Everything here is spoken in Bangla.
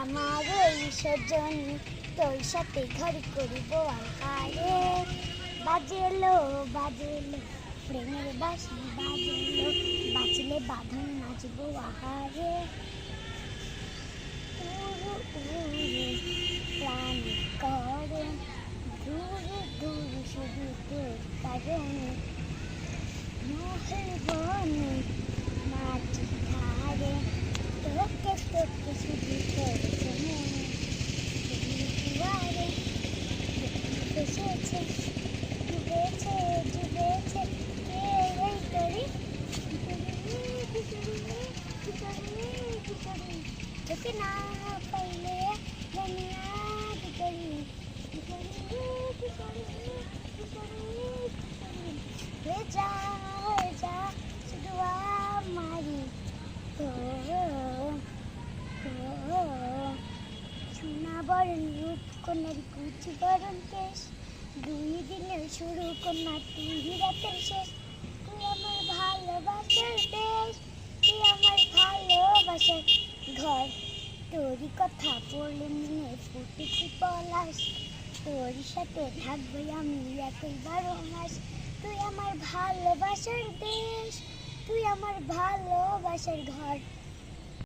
আমার এই সজনী তোর সাথে ঘর করিব আহারে বাজেলো বাজেলো প্রেমের বাঁশি বাজেলো বাজলে বাঁধন নাচবো আহারে উরু উরু প্রাণ করে দূর দূর শুধু তোর কারণে মোহের বনে মাটি ধারে তোকে তোকে শুধু তোর জন্য দুয়ারে এসেছে ডুবেছে ডুবেছে কে এই তরি তোকে না পাইলে দুনিয়া কি করি হয়ে যা শুধু আমারি সোনা বরণ রূপ কন্যার কুচি বরণ কেশ 2 দিনের শুরু কন্যা তুই রাতের শেষ তুই আমার ভালোবাসার দেশ তুই আমার ভালোবাসার ঘর তোরই কথা পড়লে মনে ফুটেছি পলাশ তোর সাথে থাকবো আমি একই 12 মাস তুই আমার ভালোবাসার দেশ তুই আমার ভালোবাসার ঘর।